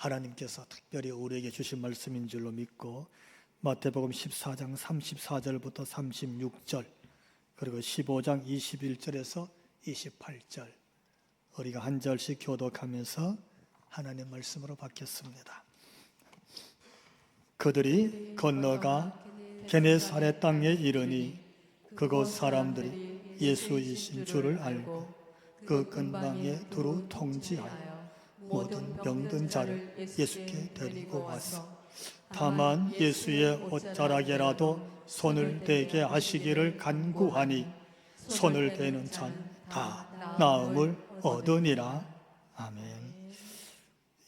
하나님께서 특별히 우리에게 주신 말씀인 줄로 믿고 마태복음 14장 34절부터 36절 그리고 15장 21절에서 28절 우리가 한 절씩 교독하면서 하나님 말씀으로 받겠습니다. 그들이 건너가 게네사렛 땅에 이르니 그곳 사람들이 예수이신 줄을 알고 그 근방에 두루 통지하여 모든 병든 자를 예수께 데리고 와서 다만 예수의 옷자락에라도 손을 대게 하시기를 간구하니 손을 대는 자는 다 나음을 얻으니라. 아멘.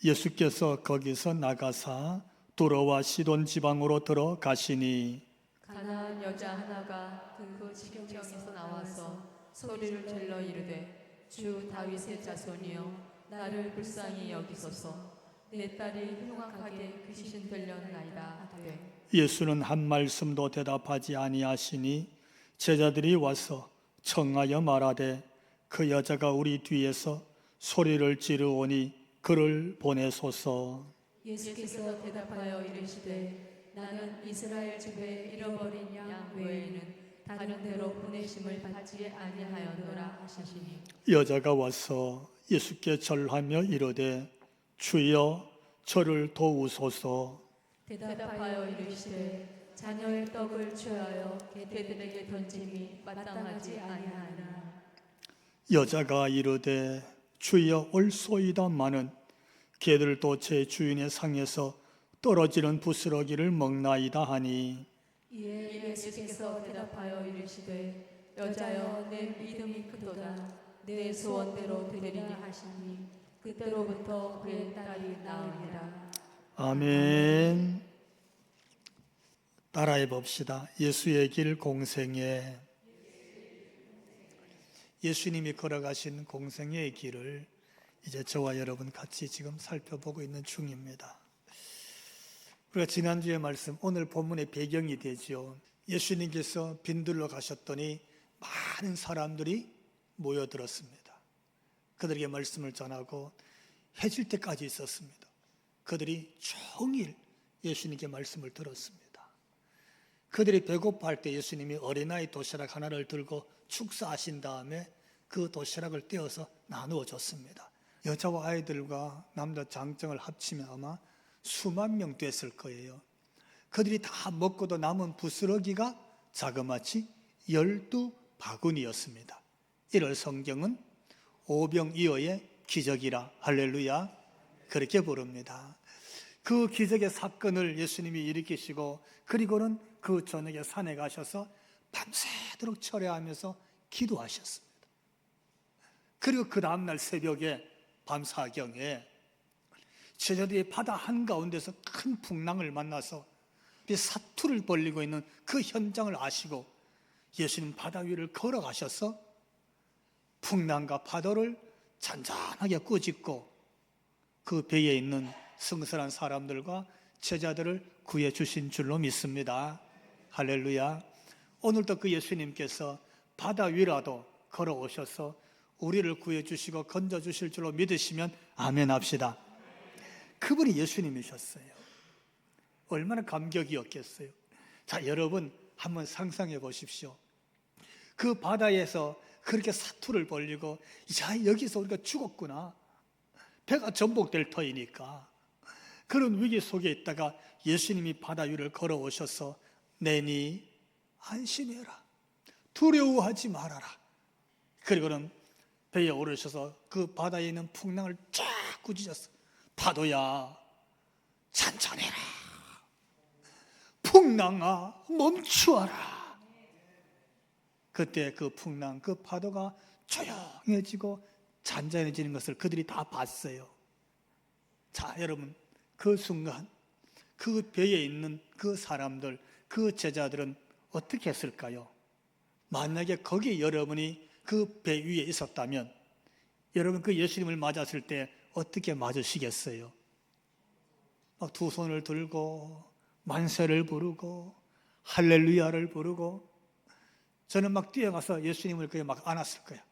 예수께서 거기서 나가사 두로와 시돈 지방으로 들어가시니 가나안 여자 하나가 그 지경에서 나와서 소리를 질러 이르되 주 다윗의 자손이여 나를 불쌍히 여기소서 내 딸이 흉악하게 귀신들렸나이다 하되 예수는 한 말씀도 대답하지 아니하시니 제자들이 와서 청하여 말하되 그 여자가 우리 뒤에서 소리를 지르오니 그를 보내소서. 예수께서 대답하여 이르시되 나는 이스라엘 집에 잃어버린 양 외에는 다른 데로 보내심을 받지 아니하였노라 하시니 여자가 와서 예수께 절하며 이르되 주여 저를 도우소서. 대답하여 이르시되 자녀의 떡을 취하여 개들에게 던짐이 마땅하지 아니하니라. 여자가 이르되 주여 올소이다마는 개들도 제 주인의 상에서 떨어지는 부스러기를 먹나이다 하니 이에 예수께서 대답하여 이르시되 여자여 내 믿음이 크도다 내 소원대로 되리니 하시니 그때로부터 그의 딸이 나으니라. 아멘. 따라해 봅시다. 예수의 길 공생애. 예수님이 걸어가신 공생애의 길을 이제 저와 여러분 같이 지금 살펴보고 있는 중입니다. 우리가 지난주에 말씀, 오늘 본문의 배경이 되죠. 예수님께서 빈들러 가셨더니 많은 사람들이 모여들었습니다. 그들에게 말씀을 전하고 해질 때까지 있었습니다. 그들이 종일 예수님께 말씀을 들었습니다. 그들이 배고파할 때 예수님이 어린아이 도시락 하나를 들고 축사하신 다음에 그 도시락을 떼어서 나누어 줬습니다. 여자와 아이들과 남자 장정을 합치면 아마 수만 명 됐을 거예요. 그들이 다 먹고도 남은 부스러기가 자그마치 12바구니였습니다. 이를 성경은 오병이어의 기적이라 할렐루야 그렇게 부릅니다. 그 기적의 사건을 예수님이 일으키시고 그리고는 그 저녁에 산에 가셔서 밤새도록 철야하면서 기도하셨습니다. 그리고 그 다음날 새벽에 밤사경에 제자들이 바다 한가운데서 큰 풍랑을 만나서 사투를 벌리고 있는 그 현장을 아시고 예수님 바다 위를 걸어가셔서 풍랑과 파도를 잔잔하게 꾸짖고 그 배에 있는 승선한 사람들과 제자들을 구해 주신 줄로 믿습니다. 할렐루야. 오늘도 그 예수님께서 바다 위라도 걸어오셔서 우리를 구해 주시고 건져 주실 줄로 믿으시면 아멘 합시다. 그분이 예수님이셨어요. 얼마나 감격이었겠어요. 자, 여러분 한번 상상해 보십시오. 그 바다에서 그렇게 사투를 벌리고 자, 여기서 우리가 죽었구나. 배가 전복될 터이니까 그런 위기 속에 있다가 예수님이 바다 위를 걸어오셔서 내니 안심해라. 두려워하지 말아라. 그리고는 배에 오르셔서 그 바다에 있는 풍랑을 쫙 꾸짖었어. 파도야 잔잔해라. 풍랑아 멈추어라. 그때 그 풍랑, 그 파도가 조용해지고 잔잔해지는 것을 그들이 다 봤어요. 자, 여러분 그 순간 그 배에 있는 그 사람들, 그 제자들은 어떻게 했을까요? 만약에 거기 여러분이 그 배 위에 있었다면 여러분 그 예수님을 맞았을 때 어떻게 맞으시겠어요? 막 두 손을 들고 만세를 부르고 할렐루야를 부르고 저는 막 뛰어가서 예수님을 그냥 막 안았을 거야.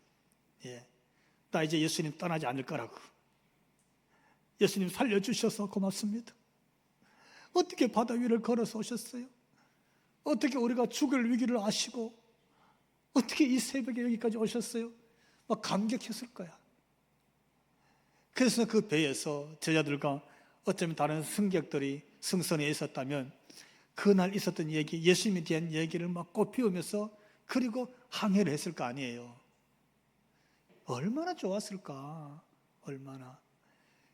나 이제 예수님 떠나지 않을 거라고. 예수님 살려주셔서 고맙습니다. 어떻게 바다 위를 걸어서 오셨어요? 어떻게 우리가 죽을 위기를 아시고 어떻게 이 새벽에 여기까지 오셨어요? 막 감격했을 거야. 그래서 그 배에서 제자들과 어쩌면 다른 승객들이 승선에 있었다면 그날 있었던 얘기, 예수님에 대한 얘기를 막 꽃피우면서 그리고 항해를 했을 거 아니에요. 얼마나 좋았을까? 얼마나.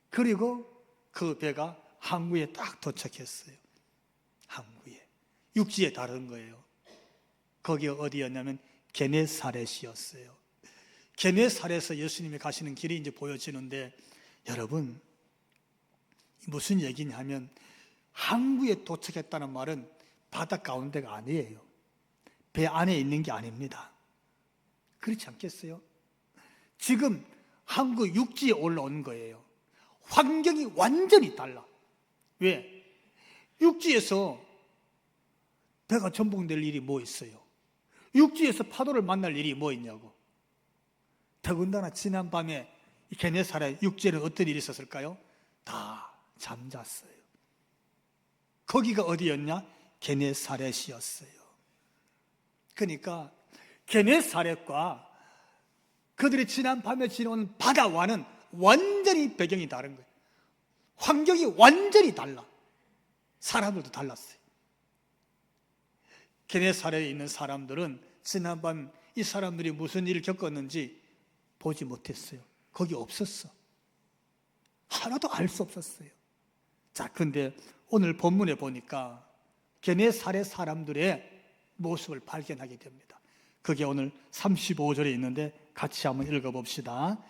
그리고 그 배가 항구에 딱 도착했어요. 항구에. 육지에 다른 거예요. 거기가 어디였냐면 게네사렛이었어요. 게네사렛에서 예수님이 가시는 길이 이제 보여지는데, 여러분 무슨 얘기냐 하면 항구에 도착했다는 말은 바다 가운데가 아니에요. 배 안에 있는 게 아닙니다. 그렇지 않겠어요? 지금 항구 육지에 올라온 거예요. 환경이 완전히 달라. 왜? 육지에서 배가 전복될 일이 뭐 있어요? 육지에서 파도를 만날 일이 뭐 있냐고. 더군다나 지난밤에 게네사렛 육지에는 어떤 일이 있었을까요? 다 잠잤어요. 거기가 어디였냐? 게네사렛이었어요. 그러니까 게네사렛과 그들이 지난밤에 지나온 바다와는 완전히 배경이 다른 거예요. 환경이 완전히 달라. 사람들도 달랐어요. 게네사렛에 있는 사람들은 지난밤 이 사람들이 무슨 일을 겪었는지 보지 못했어요. 거기 없었어. 하나도 알 수 없었어요. 자, 근데 오늘 본문에 보니까 게네사렛 사람들의 모습을 발견하게 됩니다. 그게 오늘 35절에 있는데 같이 한번 읽어봅시다.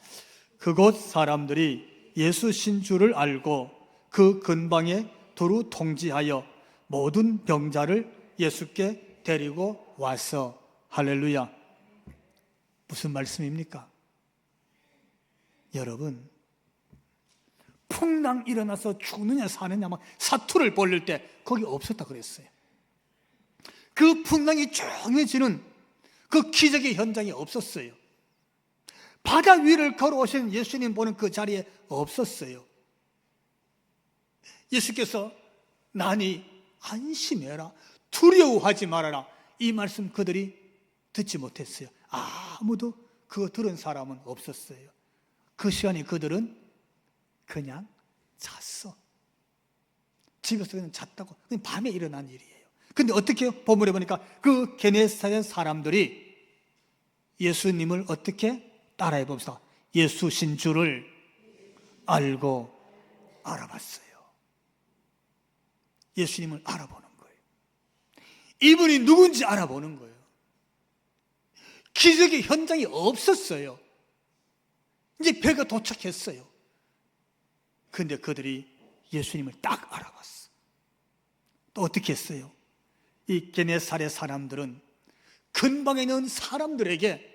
그곳 사람들이 예수신 줄을 알고 그 근방에 두루 통지하여 모든 병자를 예수께 데리고 와서, 할렐루야. 무슨 말씀입니까? 여러분, 풍랑 일어나서 죽느냐 사느냐 막 사투를 벌릴 때 거기 없었다 그랬어요. 그 풍랑이 조용해지는 그 기적의 현장이 없었어요. 바다 위를 걸어오신 예수님 보는 그 자리에 없었어요. 예수께서 나니 안심해라, 두려워하지 말아라, 이 말씀 그들이 듣지 못했어요. 아무도 그거 들은 사람은 없었어요. 그 시간에 그들은 그냥 잤어. 집에서 그냥 잤다고. 그냥 밤에 일어난 일이에요. 근데 어떻게 본문에 보니까 그 게네사렛 사람들이 예수님을 어떻게 따라해 봅시다. 예수신 줄을 알고 알아봤어요. 예수님을 알아보는 거예요. 이분이 누군지 알아보는 거예요. 기적의 현장이 없었어요. 이제 배가 도착했어요. 근데 그들이 예수님을 딱 알아봤어. 또 어떻게 했어요? 이 게네사렛 사람들은 근방에 있는 사람들에게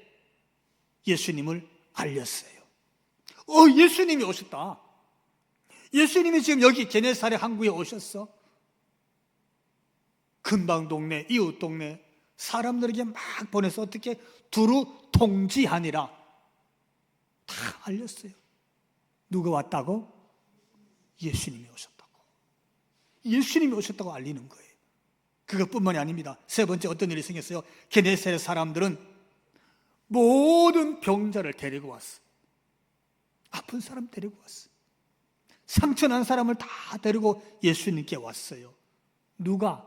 예수님을 알렸어요. 예수님이 오셨다. 예수님이 지금 여기 게네사렛 항구에 오셨어. 근방 동네, 이웃 동네 사람들에게 막 보내서 어떻게 두루 통지하니라 다 알렸어요. 누가 왔다고? 예수님이 오셨다고. 예수님이 오셨다고 알리는 거예요. 그것뿐만이 아닙니다. 세 번째 어떤 일이 생겼어요? 게네사렛 사람들은 모든 병자를 데리고 왔어. 아픈 사람 데리고 왔어. 상처난 사람을 다 데리고 예수님께 왔어요. 누가?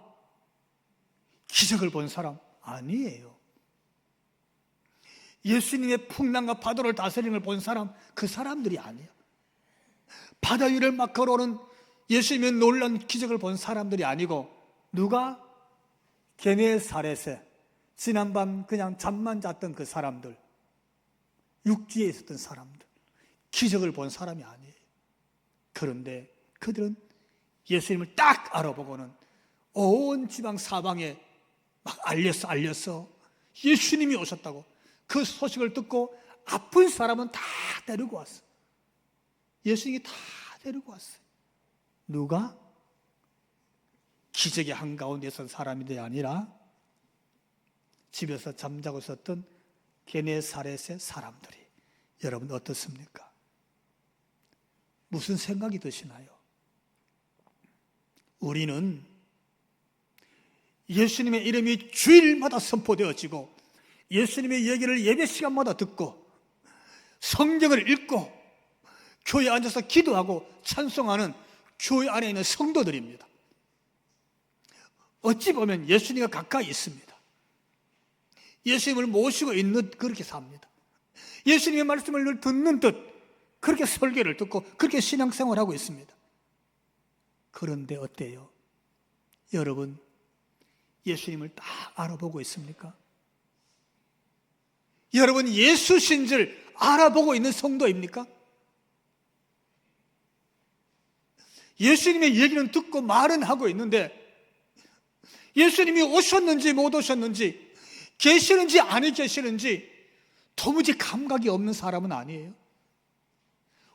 기적을 본 사람 아니에요. 예수님의 풍랑과 파도를 다스리는 걸 본 사람, 그 사람들이 아니에요. 바다 위를 막 걸어오는 예수님의 놀라운 기적을 본 사람들이 아니고, 누가? 게네사렛에 지난밤 그냥 잠만 잤던 그 사람들, 육지에 있었던 사람들, 기적을 본 사람이 아니에요. 그런데 그들은 예수님을 딱 알아보고는 온 지방 사방에 막 알렸어. 예수님이 오셨다고. 그 소식을 듣고 아픈 사람은 다 데리고 왔어. 예수님이 다 데리고 왔어요. 누가? 기적의 한가운데 선 사람이 아니라 집에서 잠자고 있었던 게네사렛의 사람들이. 여러분 어떻습니까? 무슨 생각이 드시나요? 우리는 예수님의 이름이 주일마다 선포되어지고 예수님의 얘기를 예배 시간마다 듣고 성경을 읽고 교회에 앉아서 기도하고 찬송하는 교회 안에 있는 성도들입니다. 어찌 보면 예수님과 가까이 있습니다. 예수님을 모시고 있는 그렇게 삽니다. 예수님의 말씀을 늘 듣는 듯 그렇게 설교를 듣고 그렇게 신앙생활하고 있습니다. 그런데 어때요? 여러분, 예수님을 다 알아보고 있습니까? 여러분, 예수신 줄 알아보고 있는 성도입니까? 예수님의 얘기는 듣고 말은 하고 있는데 예수님이 오셨는지 못 오셨는지 계시는지 안 계시는지 도무지 감각이 없는 사람은 아니에요.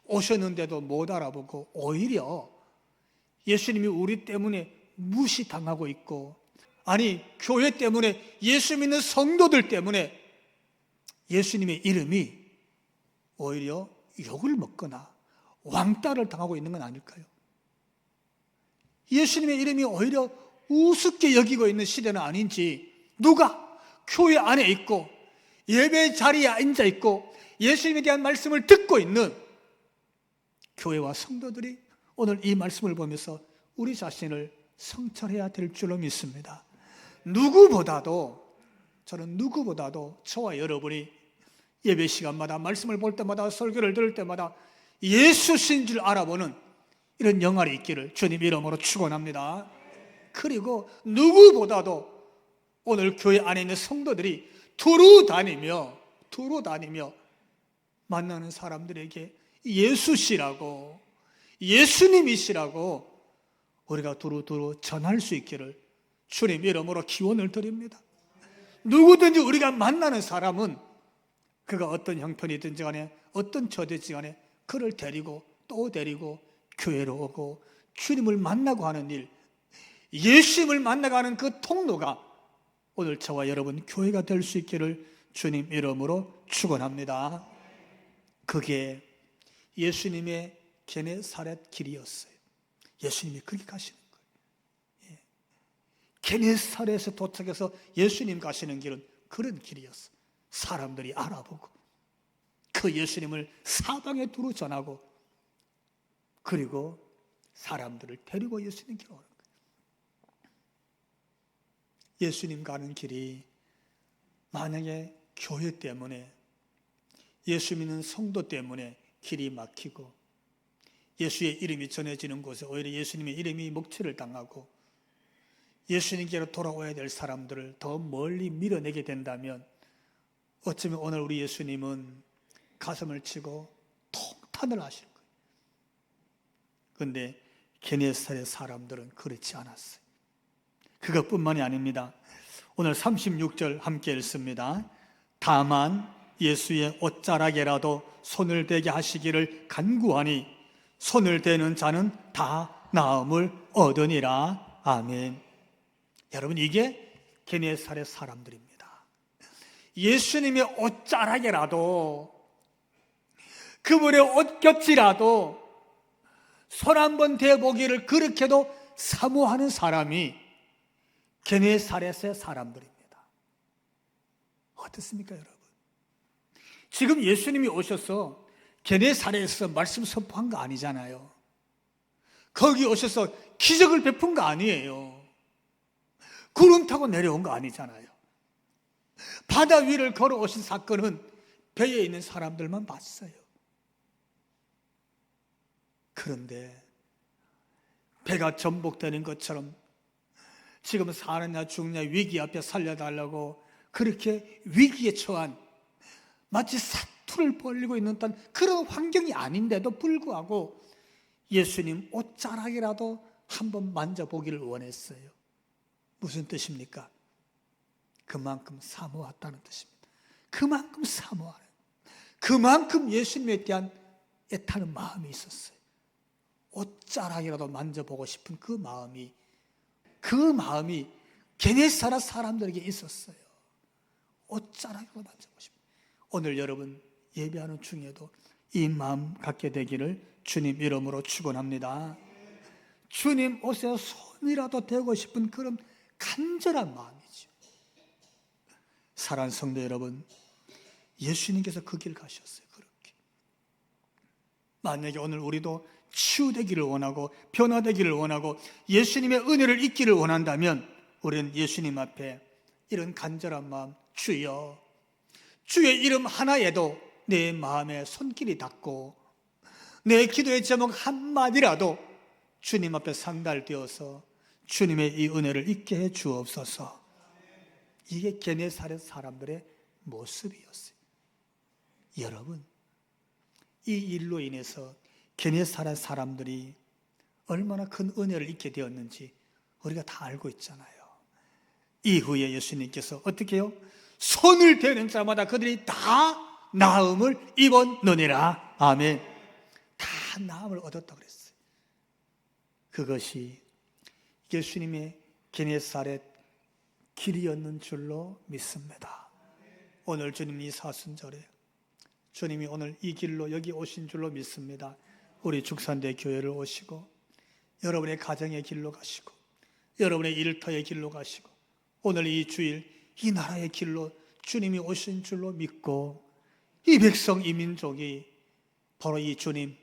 오셨는데도 못 알아보고 오히려 예수님이 우리 때문에 무시당하고 있고, 아니 교회 때문에 예수 믿는 성도들 때문에 예수님의 이름이 오히려 욕을 먹거나 왕따를 당하고 있는 건 아닐까요? 예수님의 이름이 오히려 우습게 여기고 있는 시대는 아닌지, 누가 교회 안에 있고 예배 자리에 앉아 있고 예수님에 대한 말씀을 듣고 있는 교회와 성도들이 오늘 이 말씀을 보면서 우리 자신을 성찰해야 될 줄로 믿습니다. 저는 누구보다도 저와 여러분이 예배 시간마다 말씀을 볼 때마다 설교를 들을 때마다 예수신 줄 알아보는 이런 영알이 있기를 주님 이름으로 축원합니다. 그리고 누구보다도 오늘 교회 안에 있는 성도들이 두루 다니며 만나는 사람들에게 예수시라고, 예수님이시라고 우리가 두루두루 전할 수 있기를 주님 이름으로 기원을 드립니다. 누구든지 우리가 만나는 사람은 그가 어떤 형편이든지 간에 어떤 처지든지 간에 그를 데리고 또 데리고 교회로 오고 주님을 만나고 하는 일, 예수님을 만나가는 그 통로가 오늘 저와 여러분 교회가 될 수 있기를 주님 이름으로 축원합니다. 그게 예수님의 게네사렛 길이었어요. 예수님이 그렇게 가시는 거예요. 게네사렛에서 도착해서 예수님 가시는 길은 그런 길이었어요. 사람들이 알아보고 그 예수님을 사방에 두루 전하고 그리고 사람들을 데리고 예수님 길로 오는 거예요. 예수님 가는 길이 만약에 교회 때문에 예수 믿는 성도 때문에 길이 막히고 예수의 이름이 전해지는 곳에 오히려 예수님의 이름이 먹칠을 당하고 예수님께로 돌아와야 될 사람들을 더 멀리 밀어내게 된다면 어쩌면 오늘 우리 예수님은 가슴을 치고 통탄을 하실 거예요. 그런데 게네사렛 사람들은 그렇지 않았어요. 그것뿐만이 아닙니다. 오늘 36절 함께 읽습니다. 다만 예수의 옷자락에라도 손을 대게 하시기를 간구하니 손을 대는 자는 다 나음을 얻으니라. 아멘. 여러분, 이게 게네사렛 사람들입니다. 예수님의 옷자락에라도, 그분의 옷곁이라도 손 한번 대보기를 그렇게도 사모하는 사람이 게네사렛의 사람들입니다. 어떻습니까, 여러분? 지금 예수님이 오셔서 게네사렛에서 말씀 선포한 거 아니잖아요. 거기 오셔서 기적을 베푼 거 아니에요. 구름 타고 내려온 거 아니잖아요. 바다 위를 걸어오신 사건은 배에 있는 사람들만 봤어요. 그런데 배가 전복되는 것처럼 지금 사느냐 죽느냐 위기 앞에 살려달라고 그렇게 위기에 처한 마치 사투를 벌리고 있는 듯한 그런 환경이 아닌데도 불구하고 예수님 옷자락이라도 한번 만져보기를 원했어요. 무슨 뜻입니까? 그만큼 사모했다는 뜻입니다. 그만큼 사모하는, 그만큼 예수님에 대한 애타는 마음이 있었어요. 옷자락이라도 만져보고 싶은 그 마음이 게네사렛 사람들에게 있었어요. 옷자락으로 만져보고 싶어요. 오늘 여러분 예배하는 중에도 이 마음 갖게 되기를 주님 이름으로 축원합니다. 주님 옷에 손이라도 대고 싶은 그런 간절한 마음이죠. 사랑하는 성도 여러분, 예수님께서 그 길 가셨어요. 그렇게. 만약에 오늘 우리도 치유되기를 원하고 변화되기를 원하고 예수님의 은혜를 잊기를 원한다면 우리는 예수님 앞에 이런 간절한 마음, 주여, 주의 이름 하나에도 내 마음에 손길이 닿고 내 기도의 제목 한마디라도 주님 앞에 상달되어서 주님의 이 은혜를 잊게 해 주옵소서. 이게 게네사렛 사람들의 모습이었어요. 여러분, 이 일로 인해서 게네사렛 사람들이 얼마나 큰 은혜를 잊게 되었는지 우리가 다 알고 있잖아요. 이후에 예수님께서 어떻게 해요? 손을 대는 자마다 그들이 다 나음을 입었느니라. 아멘. 다 나음을 얻었다고 그랬어요. 그것이 예수님의 게네사렛 길이었는 줄로 믿습니다. 오늘 주님 이 사순절에 주님이 오늘 이 길로 여기 오신 줄로 믿습니다. 우리 죽산대 교회를 오시고 여러분의 가정의 길로 가시고 여러분의 일터의 길로 가시고 오늘 이 주일 이 나라의 길로 주님이 오신 줄로 믿고 이 백성 이 민족이 바로 이 주님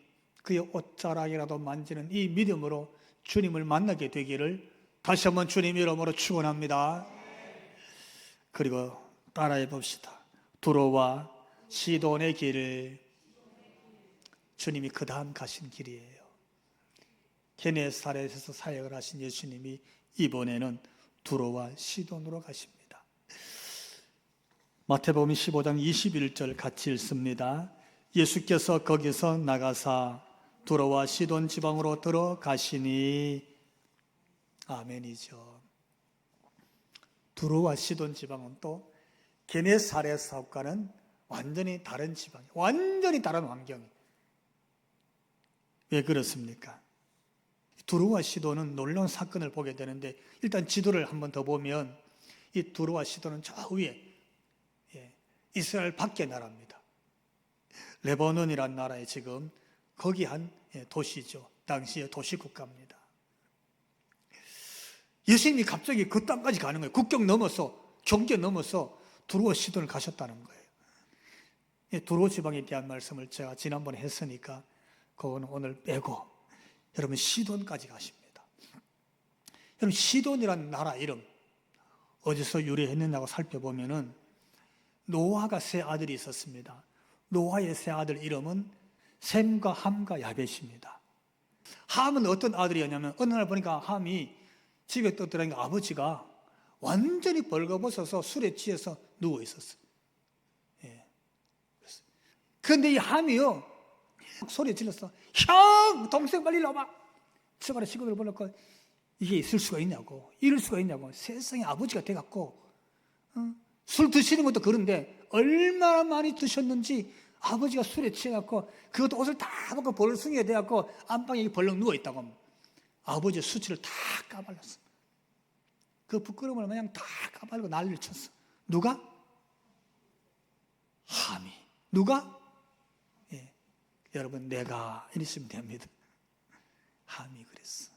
그의 옷자락이라도 만지는 이 믿음으로 주님을 만나게 되기를 다시 한번 주님 이름으로 축원합니다. 그리고 따라해 봅시다. 두로와 시돈의 길을 주님이 그 다음 가신 길이에요. 게네사렛에서 사역을 하신 예수님이 이번에는 두로와 시돈으로 가십니다. 마태복음 15장 21절 같이 읽습니다. 예수께서 거기서 나가사 두로와 시돈 지방으로 들어가시니. 아멘이죠. 두로와 시돈 지방은 또 게네사렛 사업과는 완전히 다른 지방이에요. 완전히 다른 환경이에요. 왜 그렇습니까? 두로와 시돈은 놀라운 사건을 보게 되는데 일단 지도를 한 번 더 보면 이 두로와 시돈은 저 위에 이스라엘 밖의 나라입니다. 레바논이라는 나라에 지금 거기 한 도시죠. 당시의 도시국가입니다. 예수님이 갑자기 그 땅까지 가는 거예요. 국경 넘어서 경계 넘어서 두로와 시돈을 가셨다는 거예요. 두로 지방에 대한 말씀을 제가 지난번에 했으니까 그거는 오늘 빼고 여러분 시돈까지 가십니다. 여러분 시돈이라는 나라 이름 어디서 유래했느냐고 살펴보면은 노아가 세 아들이 있었습니다. 노아의 세 아들 이름은 셈과 함과 야벳입니다. 함은 어떤 아들이었냐면 어느 날 보니까 함이 집에 떠들어가니까 아버지가 완전히 벌거벗어서 술에 취해서 누워 있었어요. 그런데 이 함이요 소리 질렀어. 형! 동생 빨리 일로 와봐. 서가라 식구들 불렀고 이게 있을 수가 있냐고, 이럴 수가 있냐고. 세상에 아버지가 돼갖고 술 드시는 것도 그런데 얼마나 많이 드셨는지 아버지가 술에 취해갖고 그것도 옷을 다 벗고 벌숭이가 돼갖고 안방에 벌렁 누워있다고 아버지의 수치를 다 까발렸어. 그 부끄러움을 그냥 다 까발고 난리를 쳤어. 누가? 함이. 누가? 여러분 내가 이랬으면 됩니다. 함이 그랬어.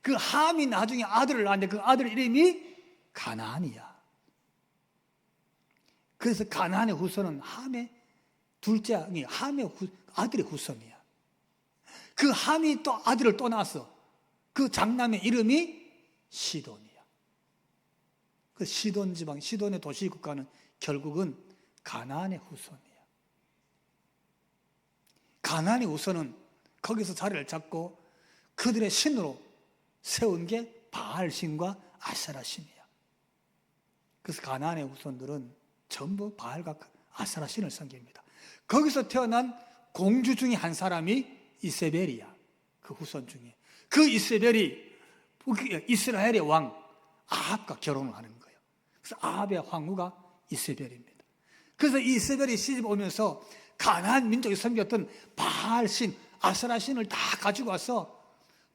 그 함이 나중에 아들을 낳았는데 그 아들 이름이 가나안이야. 그래서 가나안의 후손은 함의 둘째, 함의 아들의 후손이야. 그 함이 또 아들을 또 낳았어. 그 장남의 이름이 시돈이야. 그 시돈 지방, 시돈의 도시 국가는 결국은 가나안의 후손이야. 가나안의 후손은 거기서 자리를 잡고 그들의 신으로 세운 게 바알신과 아세라신이야. 그래서 가나안의 후손들은 전부 바알과 아세라신을 섬깁니다. 거기서 태어난 공주 중에 한 사람이 이세벨이야. 그 후손 중에. 그 이세벨이 이스라엘의 왕 아합과 결혼을 하는 거예요. 그래서 아합의 황후가 이세벨입니다. 그래서 이세벨이 시집 오면서 가나안 민족이 섬겼던 바알신, 아세라신을 다 가지고 와서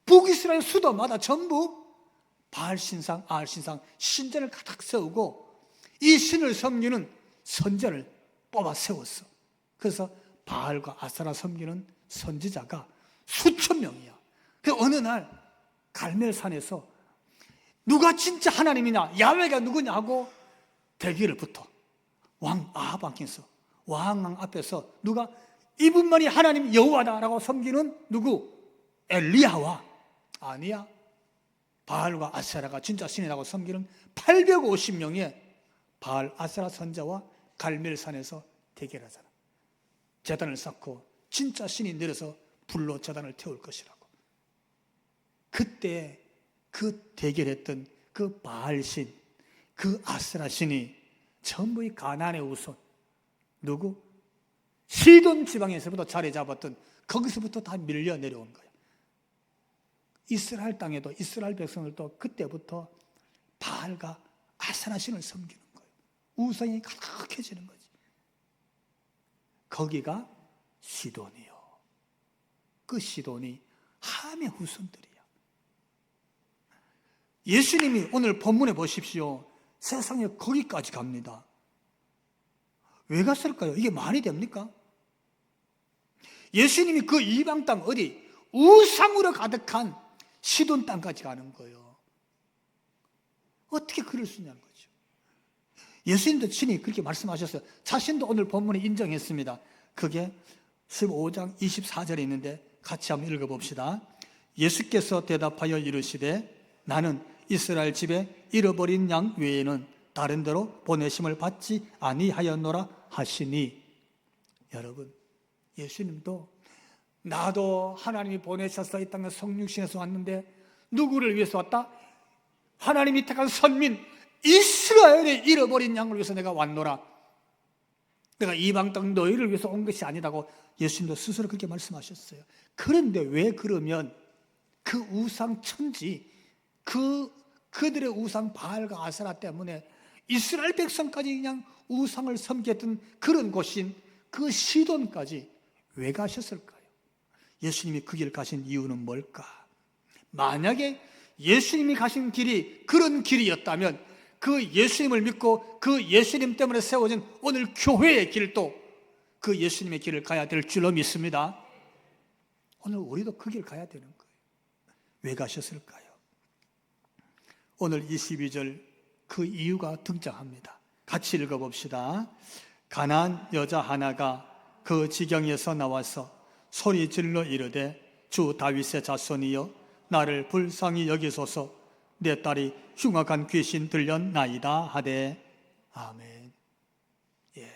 북이스라엘 수도마다 전부 바알신상, 아알신상 신전을 가득 세우고 이 신을 섬기는 선자를 뽑아 세웠어. 그래서 바알과 아세라 섬기는 선지자가 수천 명이야. 그 어느 날 갈멜산에서 누가 진짜 하나님이냐, 야훼가 누구냐 하고 대기를 붙어. 왕 아합 왕께서 왕 앞에서 누가 이분만이 하나님 여호와다라고 섬기는 누구? 엘리야와 아니야, 바알과 아세라가 진짜 신이라고 섬기는 850명의 바알 아세라 선자와 갈멜산에서 대결하잖아. 제단을 쌓고 진짜 신이 내려서 불로 제단을 태울 것이라고. 그때 그 대결했던 그 바알 신, 그 아세라 신이 전부 이 가나안의 우손 누구? 시돈 지방에서부터 자리 잡았던, 거기서부터 다 밀려 내려온 거예요. 이스라엘 땅에도 이스라엘 백성들도 그때부터 바알과 아세라 신을 섬기는 거예요. 우상이 가득해지는 거지. 거기가 시돈이요. 그 시돈이 함의 후손들이야. 예수님이 오늘 본문에 보십시오. 세상에 거기까지 갑니다. 왜 갔을까요? 이게 말이 됩니까? 예수님이 그 이방 땅 어디? 우상으로 가득한 시돈 땅까지 가는 거예요. 어떻게 그럴 수 있냐는 거죠. 예수님도 친히 그렇게 말씀하셨어요. 자신도 오늘 본문에 인정했습니다. 그게 15장 24절에 있는데 같이 한번 읽어봅시다. 예수께서 대답하여 이르시되 나는 이스라엘 집에 잃어버린 양 외에는 다른 데로 보내심을 받지 아니하였노라 하시니. 여러분, 예수님도 나도 하나님이 보내셔서 이 땅에 성육신에서 왔는데 누구를 위해서 왔다? 하나님이 택한 선민 이스라엘의 잃어버린 양을 위해서 내가 왔노라. 내가 이방 땅 너희를 위해서 온 것이 아니라고 예수님도 스스로 그렇게 말씀하셨어요. 그런데 왜 그러면 그 우상 천지, 그들의 우상 바알과 아세라 때문에 이스라엘 백성까지 그냥 우상을 섬겼던 그런 곳인 그 시돈까지 왜 가셨을까요? 예수님이 그 길 가신 이유는 뭘까? 만약에 예수님이 가신 길이 그런 길이었다면 그 예수님을 믿고 그 예수님 때문에 세워진 오늘 교회의 길도 그 예수님의 길을 가야 될 줄로 믿습니다. 오늘 우리도 그 길 가야 되는 거예요. 왜 가셨을까요? 오늘 22절 그 이유가 등장합니다. 같이 읽어봅시다. 가나안 여자 하나가 그 지경에서 나와서 소리 질러 이르되 주 다윗의 자손이여 나를 불쌍히 여기소서 내 딸이 흉악한 귀신 들렸나이다 하되. 아멘. 예,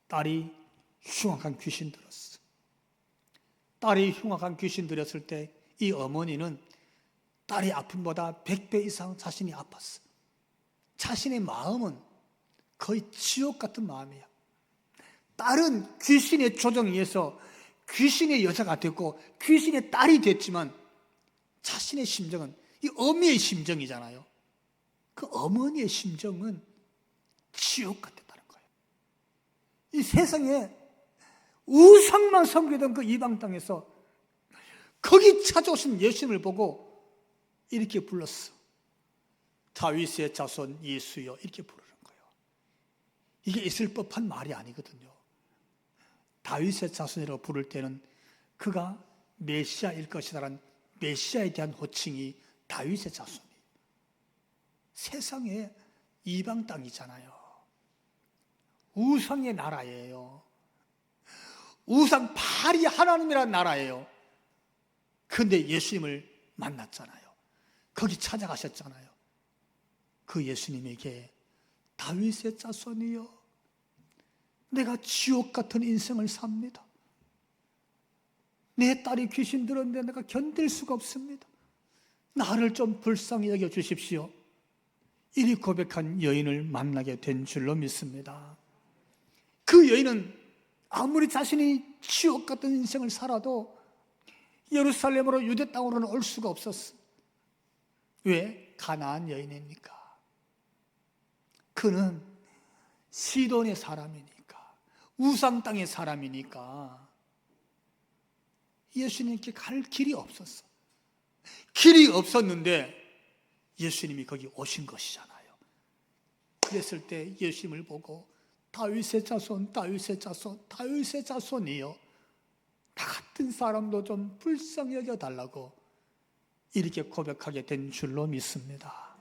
딸이 흉악한 귀신 들었어. 딸이 흉악한 귀신 들었을 때 이 어머니는 딸의 아픔보다 100배 이상 자신이 아팠어. 자신의 마음은 거의 지옥 같은 마음이야. 딸은 귀신의 조정에 의해서 귀신의 여자가 됐고 귀신의 딸이 됐지만 자신의 심정은 이 어미의 심정이잖아요. 그 어머니의 심정은 지옥 같았다는 거예요. 이 세상에 우상만 섬기던 그 이방 땅에서 거기 찾아오신 예수님을 보고 이렇게 불렀어. 다윗의 자손 예수여, 이렇게 부르는 거예요. 이게 있을 법한 말이 아니거든요. 다윗의 자손이라고 부를 때는 그가 메시아일 것이라는 메시아에 대한 호칭이 다윗의 자손이에요. 세상에 이방 땅이잖아요. 우상의 나라예요. 우상 바알이 하나님이라는 나라예요. 그런데 예수님을 만났잖아요. 거기 찾아가셨잖아요. 그 예수님에게 다윗의 자손이여, 내가 지옥 같은 인생을 삽니다. 내 딸이 귀신 들었는데 내가 견딜 수가 없습니다. 나를 좀 불쌍히 여겨 주십시오. 이리 고백한 여인을 만나게 된 줄로 믿습니다. 그 여인은 아무리 자신이 지옥 같은 인생을 살아도 예루살렘으로 유대 땅으로는 올 수가 없었어. 왜? 가나안 여인이니까. 그는 시돈의 사람이니까, 우상 땅의 사람이니까 예수님께 갈 길이 없었어. 길이 없었는데 예수님이 거기 오신 것이잖아요. 그랬을 때 예수님을 보고 다윗의 자손, 다윗의 자손, 다윗의 자손이여, 나 같은 사람도 좀 불쌍히 여겨달라고 이렇게 고백하게 된 줄로 믿습니다.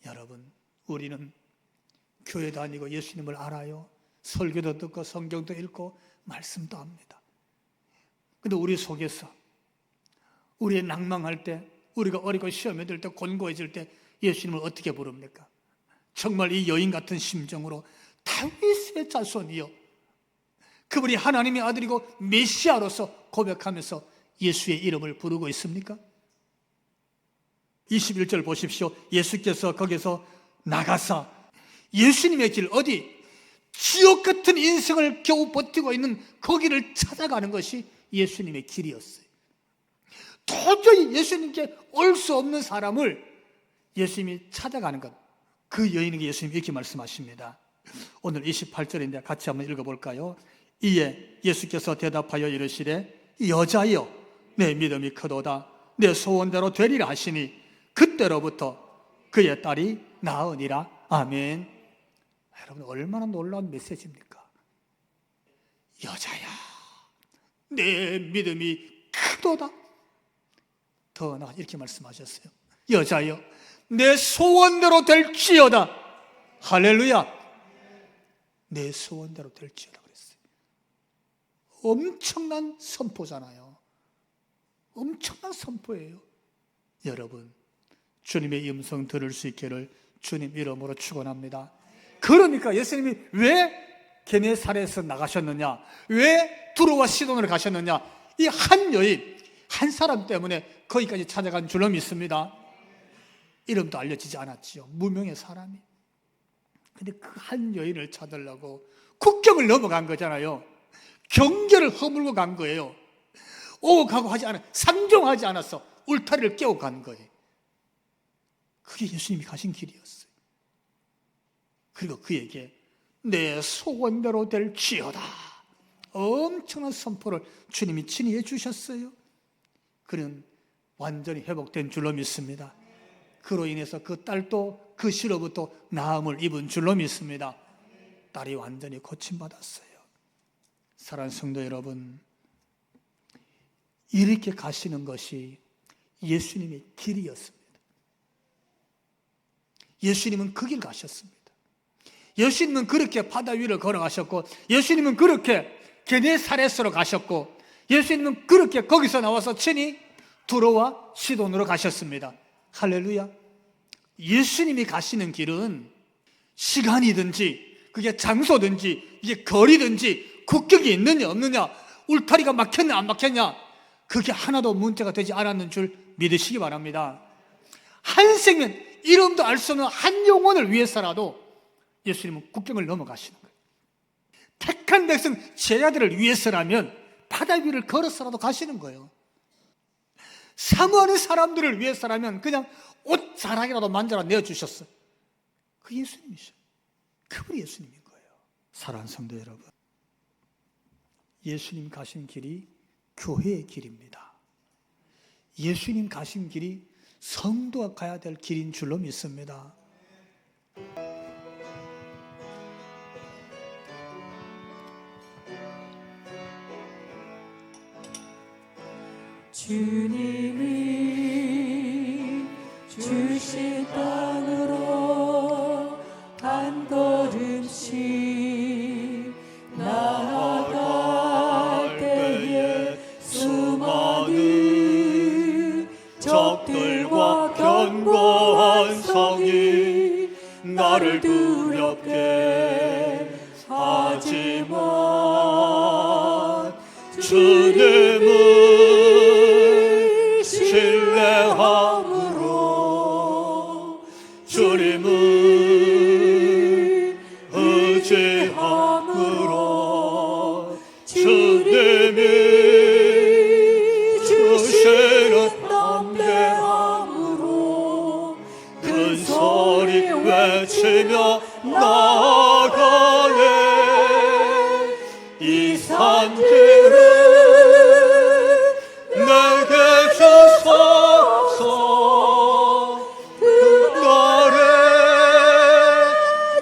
여러분, 우리는 교회 다니고 예수님을 알아요. 설교도 듣고 성경도 읽고 말씀도 합니다. 근데 우리 속에서 우리의 낭망할 때, 우리가 어리고 시험에 들 때, 곤고해질 때 예수님을 어떻게 부릅니까? 정말 이 여인 같은 심정으로 다윗의 자손이요, 그분이 하나님의 아들이고 메시아로서 고백하면서 예수의 이름을 부르고 있습니까? 21절 보십시오. 예수께서 거기서 나가사 예수님의 길, 어디? 지옥 같은 인생을 겨우 버티고 있는 거기를 찾아가는 것이 예수님의 길이었어요. 도저히 예수님께 올 수 없는 사람을 예수님이 찾아가는 것, 그 여인에게 예수님이 이렇게 말씀하십니다. 오늘 28절인데 같이 한번 읽어볼까요? 이에 예수께서 대답하여 이르시되 여자여, 내 믿음이 크도다. 내 소원대로 되리라 하시니 그때로부터 그의 딸이 나으니라. 아멘. 여러분, 얼마나 놀라운 메시지입니까? 여자야, 내 믿음이 크도다. 더 나아 이렇게 말씀하셨어요. 여자여, 내 소원대로 될지어다. 할렐루야. 내 소원대로 될지어다 그랬어요. 엄청난 선포잖아요. 엄청난 선포예요. 여러분, 주님의 음성 들을 수 있기를 주님 이름으로 축원합니다. 그러니까 예수님이 왜 게네사렛에서 나가셨느냐, 왜 두로와 시돈으로 가셨느냐, 이 한 여인, 한 사람 때문에 거기까지 찾아간 줄로 믿습니다. 이름도 알려지지 않았지요. 무명의 사람이. 근데 그 한 여인을 찾으려고 국경을 넘어간 거잖아요. 경계를 허물고 간 거예요. 오고 가고 하지 않아, 상종하지 않았어. 울타리를 깨고 간 거예요. 그게 예수님이 가신 길이었어요. 그리고 그에게 내 소원대로 될지어다, 엄청난 선포를 주님이 친히 해주셨어요. 그는 완전히 회복된 줄로 믿습니다. 그로 인해서 그 딸도 그 시로부터 나음을 입은 줄로 믿습니다. 딸이 완전히 고침받았어요. 사랑하는 성도 여러분, 이렇게 가시는 것이 예수님의 길이었습니다. 예수님은 그 길 가셨습니다. 예수님은 그렇게 바다 위를 걸어가셨고, 예수님은 그렇게 게네사렛으로 가셨고, 예수님은 그렇게 거기서 나와서 친히 두로와 시돈으로 가셨습니다. 할렐루야. 예수님이 가시는 길은 시간이든지 그게 장소든지 이게 거리든지 국경이 있느냐 없느냐, 울타리가 막혔냐 안 막혔냐, 그게 하나도 문제가 되지 않았는 줄 믿으시기 바랍니다. 한 생명, 이름도 알 수 없는 한 영혼을 위해서라도 예수님은 국경을 넘어가시는 거예요. 택한 백성 제자들을 위해서라면 바다 위를 걸어서라도 가시는 거예요. 사모하는 사람들을 위해서라면 그냥 옷 자락이라도 만져라 내어주셨어요. 그 예수님이셔. 그분이 예수님인 거예요. 사랑하는 성도 여러분, 예수님 가신 길이 교회의 길입니다. 예수님 가신 길이 성도가 가야 될 길인 줄로 믿습니다. 주님이 주신 땅으로 한 걸음씩 나아갈 때에 수많은 적들과 견고한 성이 나를 두렵게 하지만 주님을 신뢰함으로, 주님을 의지함으로, 주님이 주시는 담대함으로 큰 소리 외치며 나아가네. 이 산들을 내게 주소서. 그날에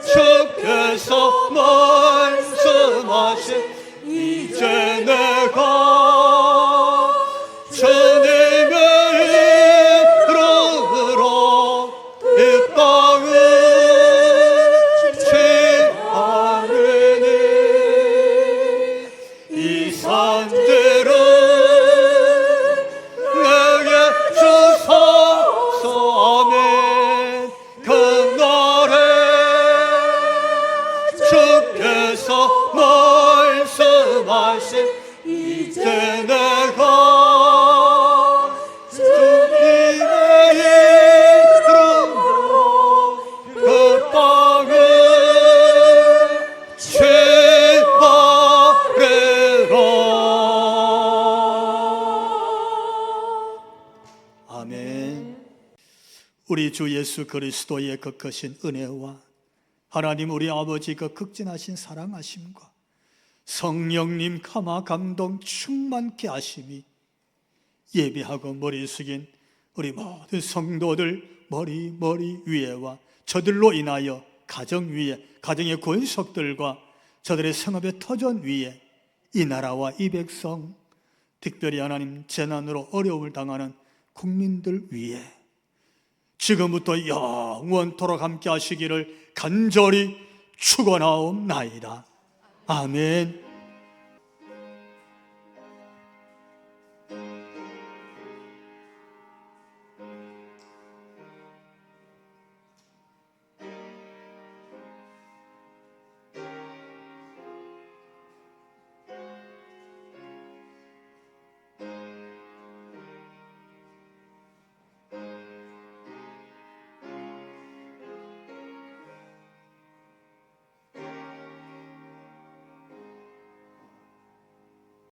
주께서 말씀하신 이제 내가 아멘. 우리 주 예수 그리스도의 그 크신 은혜와 하나님 우리 아버지 그 극진하신 사랑하심과 성령님 감화 감동 충만케 하심이 예배하고 머리 숙인 우리 모든 성도들 머리 위에와 저들로 인하여 가정 위에, 가정의 권속들과 저들의 성업의 터전 위에 이 나라와 이 백성, 특별히 하나님 재난으로 어려움을 당하는 국민들 위에 지금부터 영원토록 함께 하시기를 간절히 축원하옵나이다. 아멘.